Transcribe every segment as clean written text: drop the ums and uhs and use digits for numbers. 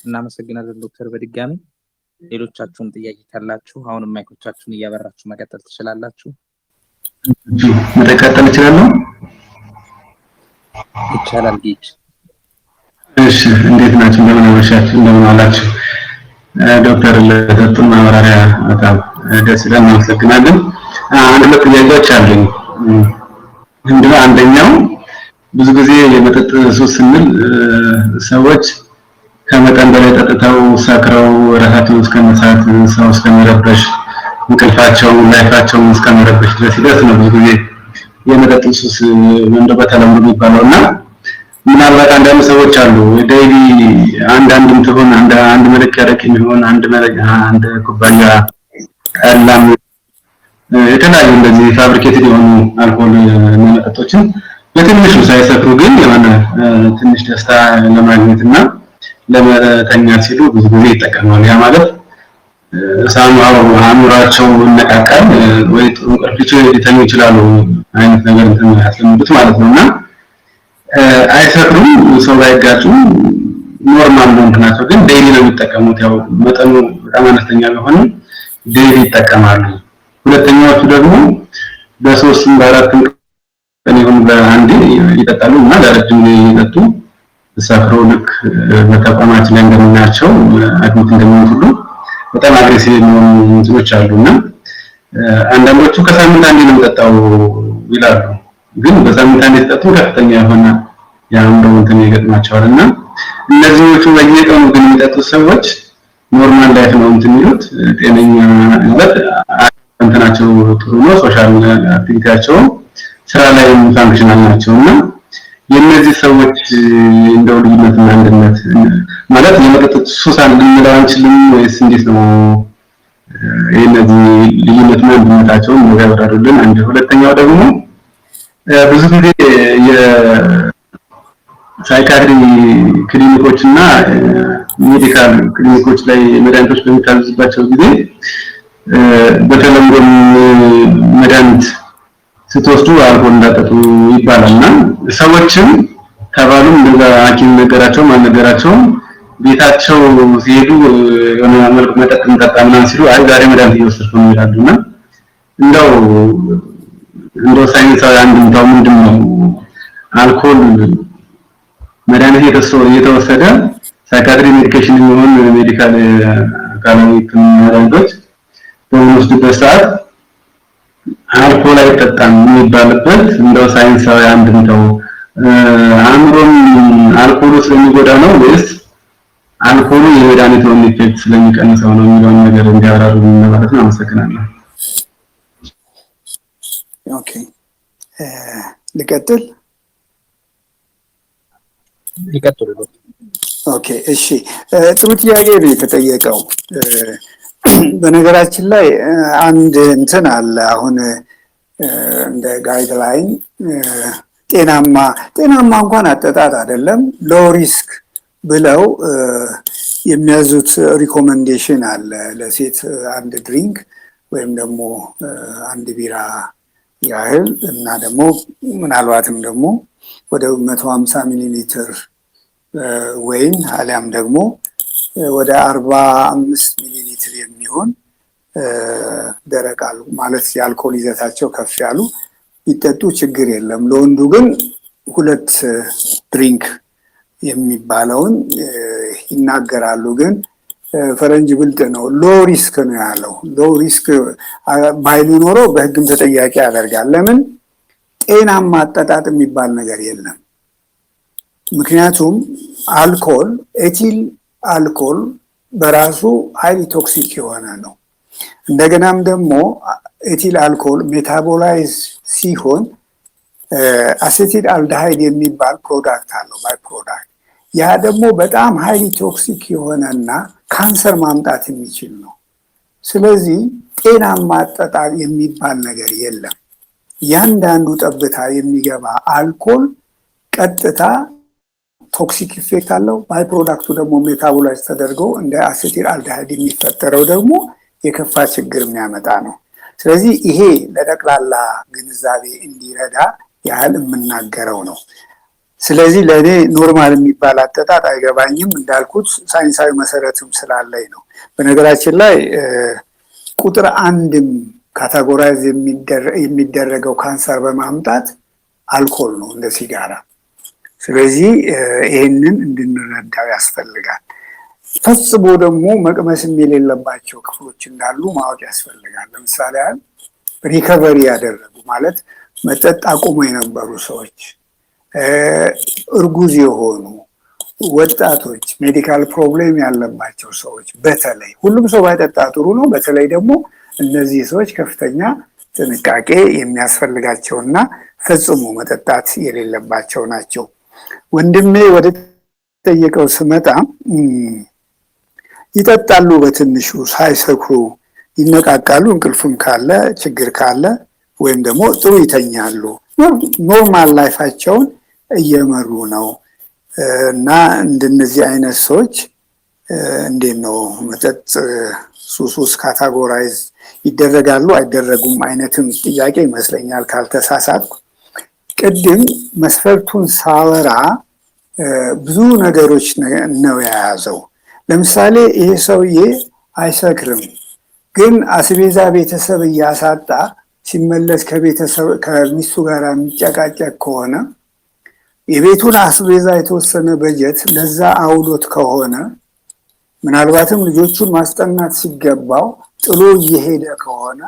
እናመሰግናለን ዶክተር በድጋሚ ሌሎቻችሁም ጥያቄ ካላችሁ አሁንም ማይኮቻችሁን እያበራችሁ መቀጠል ትችላላችሁ። መቀጠል ይችላል? ይቻላል ጌች። እሺ እንዴት ናችሁ? እንደምን አመሻችሁ? እንደምን ዋላችሁ? ዶክተር ለሰጡን ማብራሪያ በጣም ደስ ይላል። እናመሰግናለን። አንድ ሁለት ጥያቄዎች አሉኝ። አንደኛው ብዙ ጊዜ የመጠጥ ሱስ ስንል ሰዎች ከመጠን በላይ ጠጥተው ሰክረው ራሳቸውን እስከመሳት ሰው እስከመረበሽ እንቅልፋቸውን ላይፋቸውን እስከመረበሽ ድረስ ይደርስ ነው ብዙ ጊዜ የመጠጥ ሱስ ወንዶ በተለምዶ የሚባለውና ምናልባት አንዳንድ ሰዎች አሉ ዴይሊ አንድ እንትሆን አንድ መለኪያ አረቄ የሚሆን አንድ ኩባያ ጠላም የተለያዩ እንደዚህ ፋብሪኬትድ የሆኑ አልኮል መጠጦችን በትንሹ ሳይሰክሩ ግን የሆነ ትንሽ ደስታ ለማግኘትና ለመተኛት ሲሉ ብዙ ጊዜ ይጠቀማሉ። ያ ማለት ሳምሃው አእምሯቸው ይነቃቃል ወይ ጥሩ እንቅልፍ ሊተኙ ይችላሉ አይነት ነገር እንትን ያስለምዱት ማለት ነውና አይሰክሩም፣ ሰው ባይጋጩ ኖርማል ነው እንትናቸው ግን ዴይሊ ነው የሚጠቀሙት። ያው መጠኑ በጣም አነስተኛ ቢሆንም ዴይሊ ይጠቀማሉ። ሁለተኛዎቹ ደግሞ በሶስትም በአራትም ቀን ይሁን በአንዴ ይጠጣሉ እና ለረጅም ጊዜ ይጠጡ ሰክረው ልክ በተቋማችን ላይ እንደምናቸው አድሚት እንደሚሆኑ ሁሉ በጣም አግሬሲቭ የሆኑ እንትኖች አሉና አንዳንዶቹ ከሳምንት አንዴ ነው የሚጠጣው ይላሉ። ግን በሳምንት አንዴ ሲጠጡ ከፍተኛ የሆነ የአእምሮ እንትን ይገጥማቸዋልና እነዚህዎቹ በየቀኑ ግን የሚጠጡ ሰዎች ኖርማል ላይፍ ነው እንትን የሚሉት ጤነኛ ማለት እንትናቸው ጥሩ ነው፣ ሶሻል አክቲቪቲያቸው ስራ ላይ ፋንክሽናል ናቸውና የነዚህ ሰዎች እንደው ልዩነትና አንድነት ማለት የመጠጥ ሱስ ልንለው አንችልም ወይስ እንዴት ነው? የነዚህ ልዩነትና አንድነታቸውን ያብራሩልን። አንድ ሁለተኛው ደግሞ ብዙ ጊዜ የሳይካትሪ ክሊኒኮችና ሜዲካል ክሊኒኮች ላይ መድኃኒቶች በሚታዘዝባቸው ጊዜ በተለምዶ መድኃኒት ስትወስዱ አልኮል እንዳጠጡ ይባላልና ሰዎችም ተባሉም እንደዛ ሐኪም ነገራቸው ማነገራቸው ቤታቸው ሲሄዱ የሆነ መልኩ መጠጥ እንጠጣና ሲሉ አይ ዛሬ መድኃኒት እየወሰድኩ ነው ይላሉና እንደው ሳይንሳዊ አንድምታው ምንድነው? አልኮል መድኃኒት እየተወሰደ ሳይካትሪ ሜዲኬሽን የሚሆን ሜዲካል አካላዊ መድኃኒቶች በሚወስዱበት ሰዓት አልኮል አይጠጣም የሚባልበት እንደው ሳይንሳዊ አንድምታው አእምሮን አልኮሉ ስለሚጎዳ ነው ወይስ አልኮሉ የመድኃኒቱን ኢፌክት ስለሚቀንሰው ነው የሚለውን ነገር እንዲያብራሩ ማለት ነው። አመሰግናለሁ። ኦኬ ልቀጥል። ኦኬ እሺ፣ ጥሩ ጥያቄ ነው የተጠየቀው። በነገራችን ላይ አንድ እንትን አለ አሁን እንደ ጋይድላይን ጤናማ እንኳን አጠጣጥ አይደለም ሎው ሪስክ ብለው የሚያዙት ሪኮመንዴሽን አለ። ለሴት አንድ ድሪንክ ወይም ደግሞ አንድ ቢራ ያህል እና ደግሞ ምናልባትም ደግሞ ወደ 150 ሚሊ ሊትር ወይን አሊያም ደግሞ ወደ 45 ሚሊ ሊትር የሚሆን ደረቅ ማለት የአልኮል ይዘታቸው ከፍ ያሉ ይጠጡ ችግር የለም። ለወንዱ ግን 2 ድሪንክ የሚባለውን ይናገራሉ። ግን ፈረንጅ ብልጥ ነው፣ ሎ ሪስክ ነው ያለው። ሎ ሪስክ ባይሉ ኖሮ በህግም ተጠያቂ ያደርጋል። ለምን? ጤናማ አጠጣጥ የሚባል ነገር የለም። ምክንያቱም አልኮል ኤቲል አልኮል በራሱ ሃይሊ ቶክሲክ የሆነ ነው። እንደገናም ደግሞ ኤቲል አልኮል ሜታቦላይዝ ሲሆን አሴቲል አልደሃይድ የሚባል ፕሮዳክት አለው፣ ባይ ፕሮዳክት። ያ ደግሞ በጣም ሃይሊ ቶክሲክ የሆነና ካንሰር ማምጣት የሚችል ነው። ስለዚህ ጤናማ አጠጣጥ የሚባል ነገር የለም። ያንዳንዱ ጠብታ የሚገባ አልኮል ቀጥታ ቶክሲክ ኢፌክት አለው። ባይ ፕሮዳክቱ ደግሞ ሜታቦላይዝ ተደርገው እንደ አሴቲል አልደሃይድ የሚፈጠረው ደግሞ የከፋ ችግር የሚያመጣ ነው። ስለዚህ ይሄ ለጠቅላላ ግንዛቤ እንዲረዳ ያህል የምናገረው ነው። ስለዚህ ለእኔ ኖርማል የሚባል አጠጣጥ አይገባኝም። እንዳልኩት ሳይንሳዊ መሰረትም ስላለኝ ነው። በነገራችን ላይ ቁጥር አንድም ካታጎራይዝ የሚደረገው ካንሰር በማምጣት አልኮል ነው እንደ ሲጋራ። ስለዚህ ይህንን እንድንረዳው ያስፈልጋል። ፈጽሞ ደግሞ መቅመስም የሌለባቸው ክፍሎች እንዳሉ ማወቅ ያስፈልጋል። ለምሳሌ ያህል ሪከቨሪ ያደረጉ ማለት መጠጥ አቁሞ የነበሩ ሰዎች፣ እርጉዝ የሆኑ ወጣቶች፣ ሜዲካል ፕሮብሌም ያለባቸው ሰዎች፣ በተለይ ሁሉም ሰው ባይጠጣ ጥሩ ነው። በተለይ ደግሞ እነዚህ ሰዎች ከፍተኛ ጥንቃቄ የሚያስፈልጋቸውና ፈጽሞ መጠጣት የሌለባቸው ናቸው። ወንድሜ ወደ ጠየቀው ስመጣ ይጠጣሉ፣ በትንሹ ሳይሰክሩ ይነቃቃሉ፣ እንቅልፍም ካለ ችግር ካለ ወይም ደግሞ ጥሩ ይተኛሉ፣ ኖርማል ላይፋቸውን እየመሩ ነው። እና እንደነዚህ አይነት ሰዎች እንዴት ነው መጠጥ ሱስ ውስጥ ካታጎራይዝ ይደረጋሉ አይደረጉም አይነትም ጥያቄ ይመስለኛል ካልተሳሳትኩ። ቅድም መስፈርቱን ሳወራ ብዙ ነገሮች ነው የያዘው። ለምሳሌ ይሄ ሰውዬ አይሰክርም፣ ግን አስቤዛ ቤተሰብ እያሳጣ ሲመለስ ከሚስቱ ጋር የሚጨቃጨቅ ከሆነ የቤቱን አስቤዛ የተወሰነ በጀት ለዛ አውሎት ከሆነ ምናልባትም ልጆቹን ማስጠናት ሲገባው ጥሎ እየሄደ ከሆነ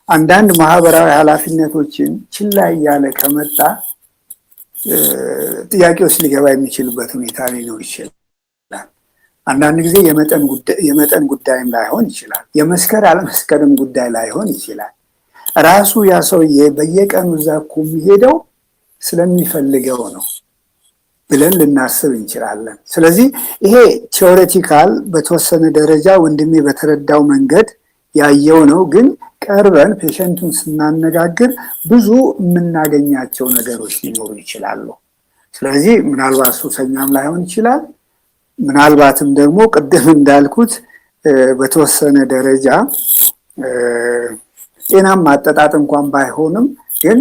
አንዳንድ ማህበራዊ ኃላፊነቶችን ችላ እያለ ከመጣ ጥያቄ ውስጥ ሊገባ የሚችልበት ሁኔታ ሊኖር ይችላል። አንዳንድ ጊዜ የመጠን ጉዳይም ላይሆን ይችላል። የመስከር አለመስከርም ጉዳይ ላይሆን ይችላል። ራሱ ያ ሰውዬ በየቀኑ እዛ እኮ የሚሄደው ስለሚፈልገው ነው ብለን ልናስብ እንችላለን። ስለዚህ ይሄ ቲዎሬቲካል በተወሰነ ደረጃ ወንድሜ በተረዳው መንገድ ያየው ነው። ግን ቀርበን ፔሸንቱን ስናነጋግር ብዙ የምናገኛቸው ነገሮች ሊኖሩ ይችላሉ። ስለዚህ ምናልባት ሱሰኛም ላይሆን ይችላል። ምናልባትም ደግሞ ቅድም እንዳልኩት በተወሰነ ደረጃ ጤናማ አጠጣጥ እንኳን ባይሆንም ግን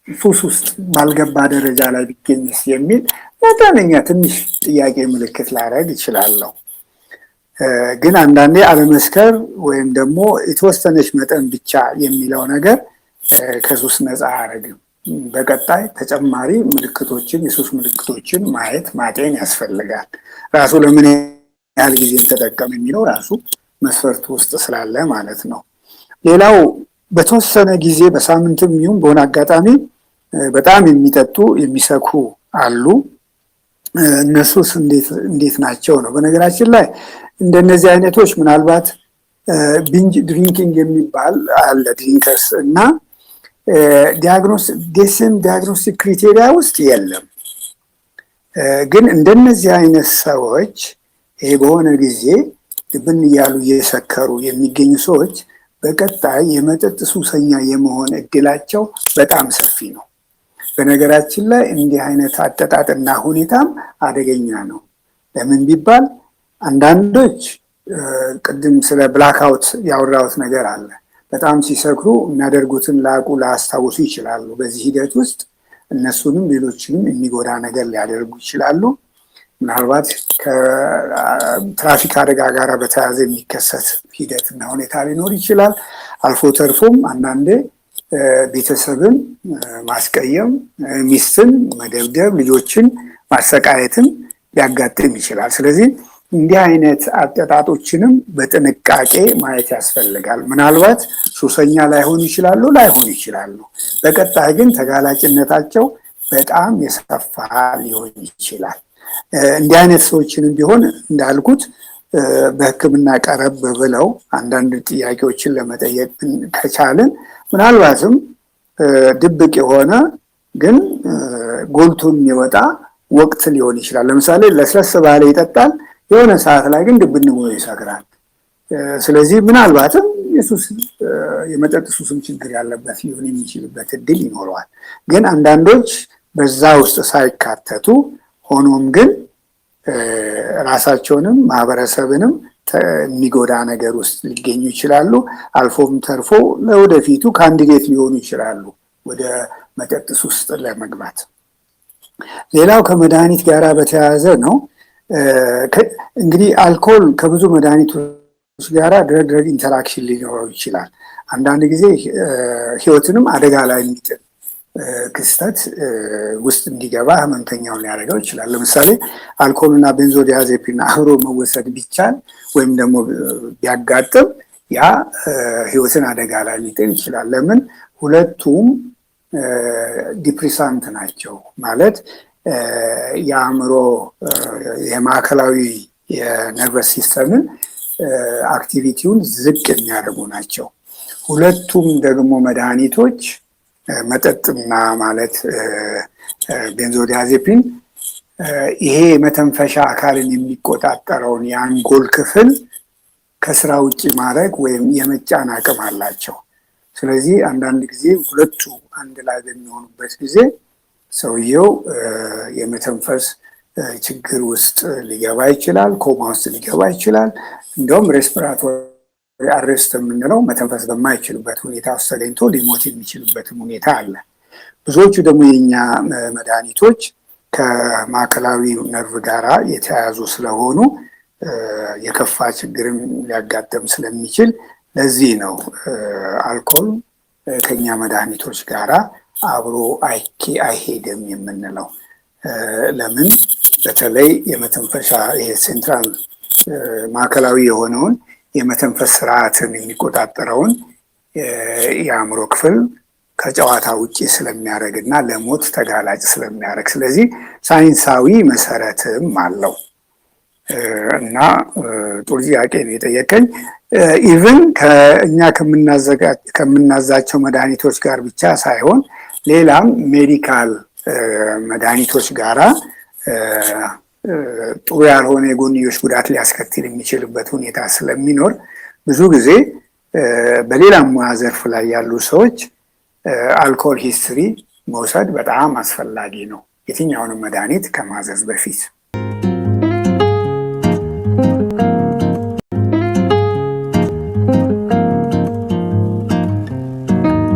ሱስ ውስጥ ባልገባ ደረጃ ላይ ቢገኝስ የሚል መጠነኛ ትንሽ ጥያቄ ምልክት ላደርግ ይችላለሁ። ግን አንዳንዴ አለመስከር ወይም ደግሞ የተወሰነች መጠን ብቻ የሚለው ነገር ከሱስ ነፃ አያደርግም። በቀጣይ ተጨማሪ ምልክቶችን የሱስ ምልክቶችን ማየት ማጤን ያስፈልጋል። ራሱ ለምን ያህል ጊዜ ተጠቀም የሚለው ራሱ መስፈርቱ ውስጥ ስላለ ማለት ነው። ሌላው በተወሰነ ጊዜ በሳምንትም ይሁን በሆነ አጋጣሚ በጣም የሚጠጡ የሚሰኩ አሉ። እነሱስ እንዴት ናቸው ነው? በነገራችን ላይ እንደነዚህ አይነቶች ምናልባት ቢንጅ ድሪንኪንግ የሚባል አለ ድሪንከርስ እና ዲያግኖስቲክ ክሪቴሪያ ውስጥ የለም። ግን እንደነዚህ አይነት ሰዎች ይሄ በሆነ ጊዜ ልብን እያሉ እየሰከሩ የሚገኙ ሰዎች በቀጣይ የመጠጥ ሱሰኛ የመሆን እድላቸው በጣም ሰፊ ነው። በነገራችን ላይ እንዲህ አይነት አጠጣጥና ሁኔታም አደገኛ ነው። ለምን ቢባል አንዳንዶች ቅድም ስለ ብላክአውት ያወራሁት ነገር አለ። በጣም ሲሰክሩ የሚያደርጉትን ላያስታውሱ ይችላሉ። በዚህ ሂደት ውስጥ እነሱንም ሌሎችንም የሚጎዳ ነገር ሊያደርጉ ይችላሉ። ምናልባት ከትራፊክ አደጋ ጋር በተያያዘ የሚከሰት ሂደትና ሁኔታ ሊኖር ይችላል። አልፎ ተርፎም አንዳንዴ ቤተሰብን ማስቀየም፣ ሚስትን መደብደብ፣ ልጆችን ማሰቃየትም ሊያጋጥም ይችላል። ስለዚህ እንዲህ አይነት አጠጣጦችንም በጥንቃቄ ማየት ያስፈልጋል። ምናልባት ሱሰኛ ላይሆኑ ይችላሉ። በቀጣይ ግን ተጋላጭነታቸው በጣም የሰፋ ሊሆን ይችላል። እንዲህ አይነት ሰዎችንም ቢሆን እንዳልኩት በሕክምና ቀረብ ብለው አንዳንድ ጥያቄዎችን ለመጠየቅ ከቻልን ምናልባትም ድብቅ የሆነ ግን ጎልቶ የሚወጣ ወቅት ሊሆን ይችላል። ለምሳሌ ለስለስ ባለ ይጠጣል፣ የሆነ ሰዓት ላይ ግን ድብን ብሎ ይሰክራል። ስለዚህ ምናልባትም የመጠጥ ሱስም ችግር ያለበት ሊሆን የሚችልበት እድል ይኖረዋል። ግን አንዳንዶች በዛ ውስጥ ሳይካተቱ ሆኖም ግን ራሳቸውንም ማህበረሰብንም የሚጎዳ ነገር ውስጥ ሊገኙ ይችላሉ። አልፎም ተርፎ ለወደፊቱ ካንዲዴት ሊሆኑ ይችላሉ ወደ መጠጥ ሱስ ለመግባት። ሌላው ከመድኃኒት ጋር በተያያዘ ነው። እንግዲህ አልኮል ከብዙ መድኃኒቶች ጋር ድረግ ኢንተራክሽን ሊኖረው ይችላል። አንዳንድ ጊዜ ህይወትንም አደጋ ላይ የሚጥል ክስተት ውስጥ እንዲገባ ህመምተኛውን ሊያደርገው ይችላል። ለምሳሌ አልኮልና ቤንዞዲያዜፒን አብሮ መወሰድ ቢቻል ወይም ደግሞ ቢያጋጥም ያ ህይወትን አደጋ ላይ ሊጥል ይችላል። ለምን? ሁለቱም ዲፕሪሳንት ናቸው። ማለት የአእምሮ የማዕከላዊ የነርቨስ ሲስተምን አክቲቪቲውን ዝቅ የሚያደርጉ ናቸው። ሁለቱም ደግሞ መድኃኒቶች መጠጥና ማለት ቤንዞዲያዜፒን ይሄ መተንፈሻ አካልን የሚቆጣጠረውን የአንጎል ክፍል ከስራ ውጭ ማድረግ ወይም የመጫን አቅም አላቸው። ስለዚህ አንዳንድ ጊዜ ሁለቱ አንድ ላይ በሚሆኑበት ጊዜ ሰውየው የመተንፈስ ችግር ውስጥ ሊገባ ይችላል፣ ኮማ ውስጥ ሊገባ ይችላል። እንደውም ሬስፒራቶሪ አሬስት የምንለው መተንፈስ በማይችልበት ሁኔታ ውስጥ ተገኝቶ ሊሞት የሚችልበትም ሁኔታ አለ። ብዙዎቹ ደግሞ የኛ መድኃኒቶች ከማዕከላዊ ነርቭ ጋራ የተያያዙ ስለሆኑ የከፋ ችግርም ሊያጋጥም ስለሚችል ለዚህ ነው አልኮል ከኛ መድኃኒቶች ጋራ አብሮ አይሄድም የምንለው። ለምን? በተለይ የመተንፈሻ ሴንትራል ማዕከላዊ የሆነውን የመተንፈስ ስርዓትን የሚቆጣጠረውን የአእምሮ ክፍል ከጨዋታ ውጭ ስለሚያደርግ እና ለሞት ተጋላጭ ስለሚያደርግ፣ ስለዚህ ሳይንሳዊ መሰረትም አለው እና ጥሩ ጥያቄ ነው የጠየቀኝ። ኢቭን ከእኛ ከምናዛቸው መድኃኒቶች ጋር ብቻ ሳይሆን ሌላም ሜዲካል መድኃኒቶች ጋራ ጥሩ ያልሆነ የጎንዮሽ ጉዳት ሊያስከትል የሚችልበት ሁኔታ ስለሚኖር ብዙ ጊዜ በሌላም ሙያ ዘርፍ ላይ ያሉ ሰዎች አልኮል ሂስትሪ መውሰድ በጣም አስፈላጊ ነው የትኛውንም መድኃኒት ከማዘዝ በፊት።